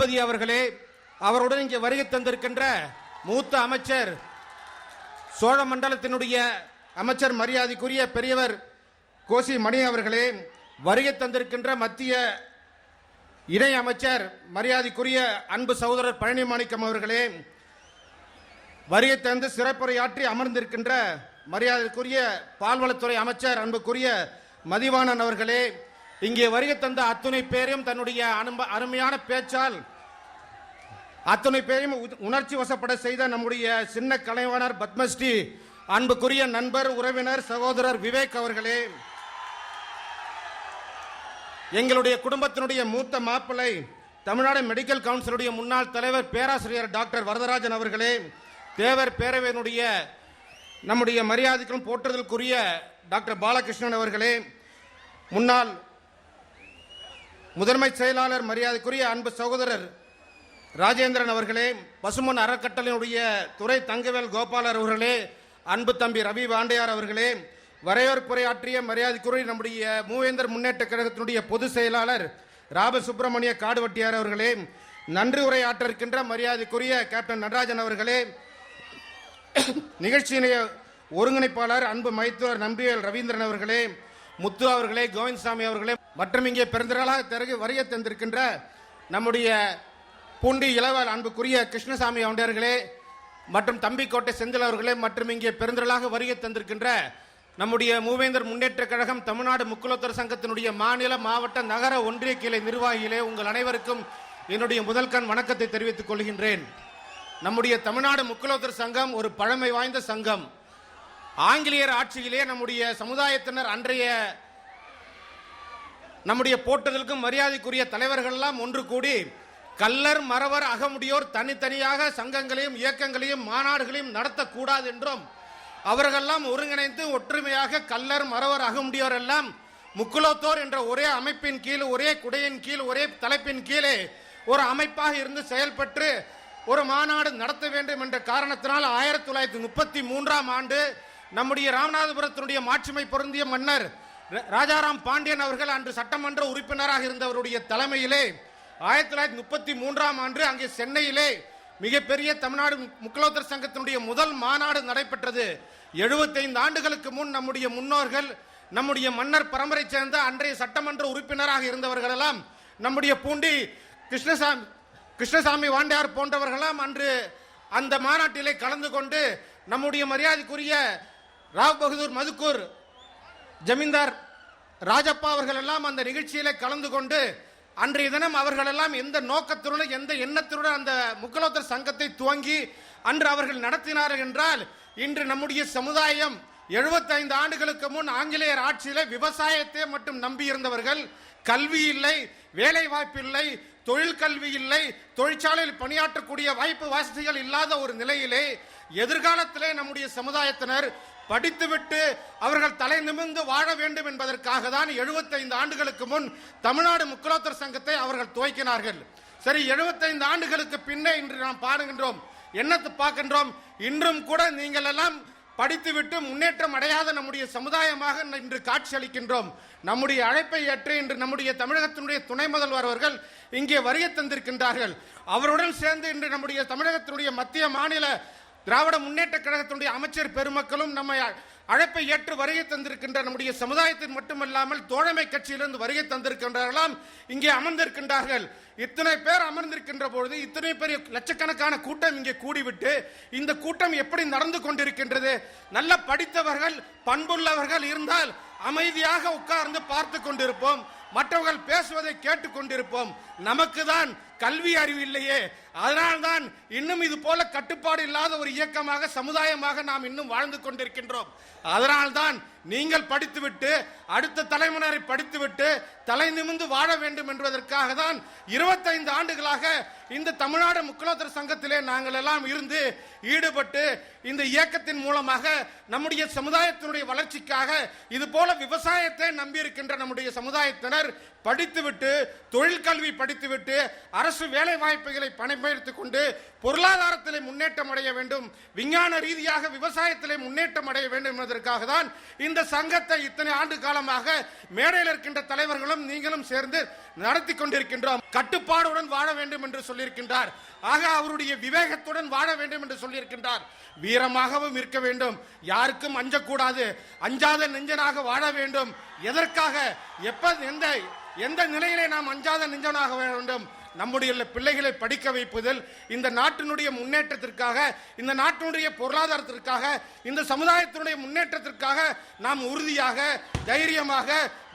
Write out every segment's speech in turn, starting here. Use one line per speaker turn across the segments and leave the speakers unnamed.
தளபதி அவர்களே, அவருடன் இங்கே வருகை தந்திருக்கின்ற மூத்த அமைச்சர், சோழ மண்டலத்தினுடைய அமைச்சர் மரியாதைக்குரிய பெரியவர் கோசி மணி அவர்களே, வருகை தந்திருக்கின்ற மத்திய இணை அமைச்சர் மரியாதைக்குரிய அன்பு சகோதரர் பழனி மாணிக்கம் அவர்களே, வருகை தந்து சிறப்புரையாற்றி அமர்ந்திருக்கின்ற மரியாதைக்குரிய பால்வளத்துறை அமைச்சர் அன்புக்குரிய மதிவாணன் அவர்களே, இங்கே வருகை தந்த அத்துணை பேரையும் தன்னுடைய அருமையான பேச்சால் அத்துணை பேரையும் உணர்ச்சி வசப்பட செய்த நம்முடைய சின்ன கலைவாணர் பத்மஸ்ரீ அன்புக்குரிய நண்பர், உறவினர், சகோதரர் விவேக் அவர்களே, எங்களுடைய குடும்பத்தினுடைய மூத்த மாப்பிள்ளை தமிழ்நாடு மெடிக்கல் கவுன்சிலுடைய முன்னாள் தலைவர் பேராசிரியர் டாக்டர் வரதராஜன் அவர்களே, தேவர் பேரவையினுடைய நம்முடைய மரியாதைக்கும் போற்றுதலுக்குரிய டாக்டர் பாலகிருஷ்ணன் அவர்களே, முன்னாள் முதன்மை செயலாளர் மரியாதைக்குரிய அன்பு சகோதரர் ராஜேந்திரன் அவர்களே, பசுமன் அறக்கட்டளையினுடைய துறை தங்கவேல் கோபாலர் அவர்களே, அன்பு தம்பி ரவி வாண்டையார் அவர்களே, வரவேற்புரையாற்றிய மரியாதைக்குரிய நம்முடைய மூவேந்தர் முன்னேற்ற கழகத்தினுடைய பொதுச் செயலாளர் ராப சுப்பிரமணிய காடுவட்டியார் அவர்களே, நன்றி உரையாற்ற இருக்கின்ற மரியாதைக்குரிய கேப்டன் நடராஜன் அவர்களே, நிகழ்ச்சியினுடைய ஒருங்கிணைப்பாளர் அன்பு மைத்துவர் நம்பியல் ரவீந்திரன் அவர்களே, முத்து அவர்களே, கோவிந்தசாமி அவர்களே, மற்றும் இங்கே பெருந்திரளாக வருகை தந்திருக்கின்ற நம்முடைய பூண்டி இளவல் அன்புக்குரிய கிருஷ்ணசாமி அவர்களே மற்றும் தம்பிக்கோட்டை செந்தில் அவர்களே, மற்றும் இங்கே பெருந்திரளாக வருகை தந்திருக்கின்ற நம்முடைய மூவேந்தர் முன்னேற்ற கழகம் தமிழ்நாடு முக்குலத்தர் சங்கத்தினுடைய மாநில, மாவட்ட, நகர, ஒன்றிய கிளை நிர்வாகிகளே, உங்கள் அனைவருக்கும் என்னுடைய முதல் கண் வணக்கத்தை தெரிவித்துக் கொள்கின்றேன். நம்முடைய தமிழ்நாடு முக்குலத்தர் சங்கம் ஒரு பழமை வாய்ந்த சங்கம். ஆங்கிலேயர் ஆட்சியிலே நம்முடைய சமுதாயத்தினர் அன்றைய நம்முடைய போற்றுதலுக்கும் மரியாதைக்குரிய தலைவர்கள் எல்லாம் ஒன்று கூடி கல்லர், மறவர், அகமுடியோர் தனித்தனியாக சங்கங்களையும் இயக்கங்களையும் மாநாடுகளையும் நடத்தக்கூடாது என்றும், அவர்களெல்லாம் ஒருங்கிணைந்து ஒற்றுமையாக கல்லர், மறவர், அகமுடியோர் எல்லாம் முக்குலத்தோர் என்ற ஒரே அமைப்பின் கீழ், ஒரே குடையின் கீழ், ஒரே தலைப்பின் கீழே ஒரு அமைப்பாக இருந்து செயல்பட்டு ஒரு மாநாடு நடத்த வேண்டும் என்ற காரணத்தினால் 1933ஆம் ஆண்டு நம்முடைய ராமநாதபுரத்தினுடைய மாட்சிமை பொருந்திய மன்னர் ராஜாராம் பாண்டியன் அவர்கள் அன்று சட்டமன்ற உறுப்பினராக இருந்தவருடைய தலைமையிலே 1933ஆம் ஆண்டு அங்கே சென்னையிலே மிகப்பெரிய தமிழ்நாடு முக்குலத்தர் சங்கத்தினுடைய முதல் மாநாடு நடைபெற்றது. 75 ஆண்டுகளுக்கு முன் நம்முடைய முன்னோர்கள், நம்முடைய மன்னர் பரம்பரை சேர்ந்த அன்றைய சட்டமன்ற உறுப்பினராக இருந்தவர்கள் எல்லாம் நம்முடைய பூண்டி கிருஷ்ணசாமி வாண்டையார் போன்றவர்களாம் அன்று அந்த மாநாட்டிலே கலந்து கொண்டு நம்முடைய மரியாதைக்குரிய ராவ் பகதூர் மதுக்கூர் ஜமீன்தார் ராஜப்பா அவர்கள் எல்லாம் அந்த நிகழ்ச்சியிலே கலந்து கொண்டு அன்றைய தினம் அவர்கள் எல்லாம் எந்த நோக்கத்துடன் எந்த எண்ணத்துடன் அந்த முக்குலத்தர் சங்கத்தை துவங்கி அன்று அவர்கள் நடத்தினார்கள் என்றால், இன்று நம்முடைய சமுதாயம் 75 ஆண்டுகளுக்கு முன் ஆங்கிலேயர் ஆட்சியிலே விவசாயத்தை மட்டும் நம்பி இருந்தவர்கள், கல்வி இல்லை, வேலை வாய்ப்பு இல்லை, தொழில் கல்வி இல்லை, தொழிற்சாலையில் பணியாற்றக்கூடிய வாய்ப்பு வசதிகள் இல்லாத ஒரு நிலையிலே எதிர்காலத்திலே நம்முடைய சமுதாயத்தினர் படித்துவிட்டு அவர்கள் தலை நிமிர்ந்து வாழ வேண்டும் என்பதற்காக தான் 75 ஆண்டுகளுக்கு முன் தமிழ்நாடு முக்குலத்தர் சங்கத்தை அவர்கள் துவக்கினார்கள். சரி, 75 ஆண்டுகளுக்கு பின்னே இன்று நாம் பாடுகின்றோம், என்னத்தை பார்க்கின்றோம்? இன்றும் கூட நீங்கள் எல்லாம் படித்துவிட்டு முன்னேற்றம் அடையாத நம்முடைய சமுதாயமாக இன்று காட்சி அளிக்கின்றோம். நம்முடைய அழைப்பை ஏற்று இன்று நம்முடைய தமிழகத்தினுடைய துணை முதல்வர் அவர்கள் இங்கே வருகை தந்திருக்கின்றார்கள். அவருடன் சேர்ந்து இன்று நம்முடைய தமிழகத்தினுடைய மத்திய மாநில திராவிட முன்னேற்ற கழகத்தினுடைய அமைச்சர் பெருமக்களும் நம்மை அழைப்பை ஏற்று வருகை தந்திருக்கின்ற நம்முடைய சமுதாயத்தில் மட்டுமல்லாமல் தோழமை கட்சியிலிருந்து வருகை தந்திருக்கின்றார்களாம், இங்கே அமர்ந்திருக்கின்றார்கள். இத்தனை பேர் அமர்ந்திருக்கின்ற பொழுது இத்தனை பெரிய லட்சக்கணக்கான கூட்டம் இங்கே கூடிவிட்டு இந்த கூட்டம் எப்படி நடந்து கொண்டிருக்கின்றது? நல்ல படித்தவர்கள், பண்புள்ளவர்கள் இருந்தால் அமைதியாக உட்கார்ந்து பார்த்து கொண்டிருப்போம், மற்றவர்கள் பேசுவதை கேட்டுக் கொண்டிருப்போம். நமக்கு தான் கல்வி அறிவு இல்லையே, அதனால்தான் இன்னும் இது போல கட்டுப்பாடு இல்லாத ஒரு இயக்கமாக, சமுதாயமாக நாம் இன்னும் வாழ்ந்து கொண்டிருக்கின்றோம். அதனால்தான் நீங்கள் படித்துவிட்டு அடுத்த தலைமுறை படித்துவிட்டு தலை நிமிர்ந்து வாழ வேண்டும் என்பதற்காக தான் 25 ஆண்டுகளாக இந்த தமிழ்நாடு முக்குலத்தர் சங்கத்திலே நாங்கள் எல்லாம் இருந்து ஈடுபட்டு இந்த இயக்கத்தின் மூலமாக நம்முடைய சமுதாயத்தினுடைய வளர்ச்சிக்காக இது போல விவசாயத்தை நம்பி இருக்கின்ற நம்முடைய சமுதாயத்தினர் படித்துவிட்டு தொழில் கல்வி படித்துவிட்டு அரசு வேலை வாய்ப்புகளை பயன்படுத்திக் கொண்டு பொருளாதாரத்திலே முன்னேற்றம் அடைய வேண்டும், விஞ்ஞான ரீதியாக விவசாயத்திலே முன்னேற்றம் அடைய வேண்டும் என்பதற்காக தான் இந்த சங்கத்தை இத்தனை ஆண்டு காலமாக மேடையில் இருக்கின்ற தலைவர்களும் நீங்களும் சேர்ந்து நடத்தி கொண்டிருக்கின்றோம். கட்டுப்பாடுடன் வாழ வேண்டும் என்று சொல்லியிருக்கின்றார். ஆக அவருடைய விவேகத்துடன் வாழ வேண்டும் என்று சொல்லியிருக்கின்றார். வீரமாகவும் இருக்க வேண்டும், யாருக்கும் அஞ்சக்கூடாது, அஞ்சாத நெஞ்சனாக வாழ வேண்டும். எதற்காக, எந்த நிலையிலே நாம் அஞ்சாத நெஞ்சனாக வேண்டும்? நம்முடைய பிள்ளைகளை படிக்க வைப்பதில், இந்த நாட்டினுடைய முன்னேற்றத்திற்காக, இந்த நாட்டினுடைய பொருளாதாரத்திற்காக, இந்த சமுதாயத்தினுடைய முன்னேற்றத்திற்காக நாம் உறுதியாக, தைரியமாக,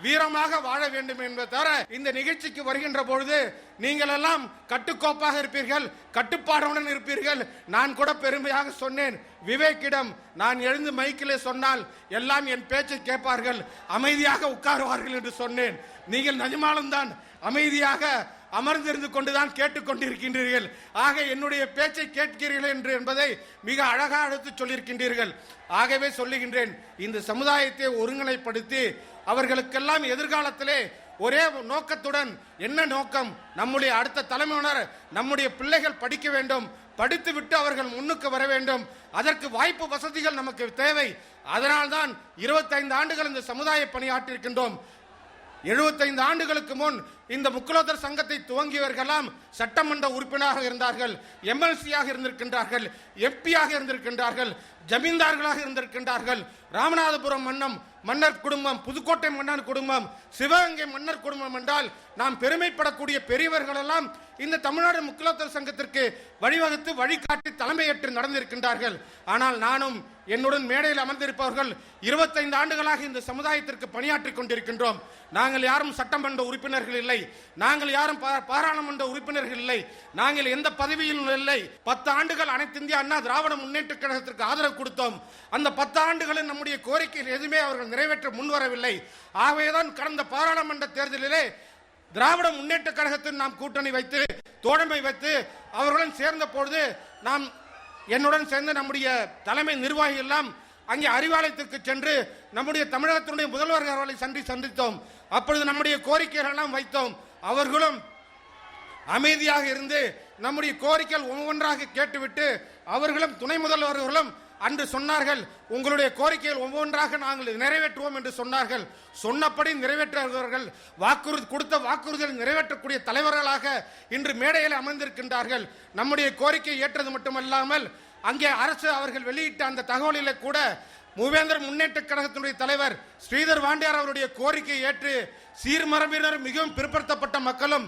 வீரமாக வாழ வேண்டும் என்பதை தவிர இந்த நிகழ்ச்சிக்கு வருகின்ற பொழுது நீங்கள் எல்லாம் கட்டுக்கோப்பாக இருப்பீர்கள், கட்டுப்பாடுடன் இருப்பீர்கள். நான் கூட பெருமையாக சொன்னேன், விவேக்கிடம் நான் எழுந்து மைக்கிலே சொன்னால் எல்லாம் என் பேச்சை கேட்பார்கள், அமைதியாக உட்காருவார்கள் என்று சொன்னேன். நீங்கள் நிஜமாலும் தான் அமைதியாக அமர்ந்திருந்து கொண்டுதான் கேட்டுக்கொண்டிருக்கின்றீர்கள். ஆக என்னுடைய பேச்சை கேட்கிறீர்கள் என்று என்பதை மிக அழகாக எடுத்து சொல்லியிருக்கின்றீர்கள். ஆகவே சொல்லுகின்றேன், இந்த சமுதாயத்தை ஒருங்கிணைப்படுத்தி அவர்களுக்கெல்லாம் எதிர்காலத்திலே ஒரே நோக்கத்துடன், என்ன நோக்கம், நம்முடைய அடுத்த தலைமுறையினர், நம்முடைய பிள்ளைகள் படிக்க வேண்டும், படித்துவிட்டு அவர்கள் முன்னுக்கு வர வேண்டும். அதற்கு வாய்ப்பு வசதிகள் நமக்கு தேவை. அதனால்தான் 25 ஆண்டுகள் இந்த சமுதாய பணியாற்றியிருக்கின்றோம். 75 ஆண்டுகளுக்கு முன் இந்த முக்குலத்தர் சங்கத்தை துவங்கியவர்களாம் சட்டமன்ற உறுப்பினராக இருந்தார்கள், எம்எல்சியாக இருந்திருக்கின்றார்கள், எம்பியாக இருந்திருக்கின்றார்கள், ஜமீன்தார்களாக இருந்திருக்கின்றார்கள். ராமநாதபுரம் மன்னர் குடும்பம், புதுக்கோட்டை மன்னர் குடும்பம், சிவகங்கை மன்னர் குடும்பம் என்றால் நாம் பெருமைப்படக்கூடிய பெரியவர்கள் எல்லாம் இந்த தமிழ்நாடு முக்குலத்தர் சங்கத்திற்கு வழிவகுத்து வழிகாட்டி தலைமையேற்று நடந்திருக்கின்றார்கள். ஆனால் நானும் என்னுடன் மேடையில் அமர்ந்திருப்பவர்கள் 25 ஆண்டுகளாக இந்த சமுதாயத்திற்கு பணியாற்றிக் கொண்டிருக்கின்றோம். நாங்கள் யாரும் சட்டமன்ற உறுப்பினர்கள் இல்லை, நாங்கள் யாரும் பாராளுமன்ற உறுப்பினர்கள் இல்லை, நாங்கள் எந்த பதவியிலும் இல்லை. 10 ஆண்டுகள் அனைத்து இந்திய அண்ணா திராவிட முன்னேற்ற கழகத்திற்கு ஆதரவு கொடுத்தோம். அந்த 10 ஆண்டுகளில் நம்முடைய கோரிக்கைகள் எதுவுமே அவர்கள் நிறைவேற்ற முன்வரவில்லை. ஆகவேதான் கடந்த பாராளுமன்ற தேர்தலிலே திராவிட முன்னேற்ற கழகத்தில் நாம் கூட்டணி வைத்து, தோழமை வைத்து அவர்களுடன் சேர்ந்த பொழுது நாம் என்னுடன் சேர்ந்து நம்முடைய தலைமை நிர்வாகிகள் எல்லாம் அங்கே அறிவாலயத்திற்கு சென்று நம்முடைய தமிழகத்தினுடைய முதல்வர் அவர்களை சந்தித்தோம். அப்பொழுது நம்முடைய கோரிக்கைகள் எல்லாம் வைத்தோம். அவர்களும் அமைதியாக இருந்து நம்முடைய கோரிக்கைகள் ஒவ்வொன்றாக கேட்டுவிட்டு அவர்களும் துணை முதல்வர்களும் அன்று சொன்னார்கள், உங்களுடைய கோரிக்கைகள் ஒவ்வொன்றாக நாங்கள் நிறைவேற்றுவோம் என்று சொன்னார்கள். சொன்னபடி நிறைவேற்றுவார்கள். கொடுத்த வாக்குறுதிகளை நிறைவேற்றக்கூடிய தலைவர்களாக இன்று மேடையில் அமர்ந்திருக்கின்றார்கள். நம்முடைய கோரிக்கை ஏற்றது மட்டுமல்லாமல் அங்கே அரசு அவர்கள் வெளியிட்ட அந்த தகவலிலே கூட மூவேந்தர் முன்னேற்ற கழகத்தினுடைய தலைவர் ஸ்ரீதர் வாண்டியார் அவருடைய கோரிக்கை ஏற்று சீர்மரபினர் மிகவும் பிற்படுத்தப்பட்ட மக்களும்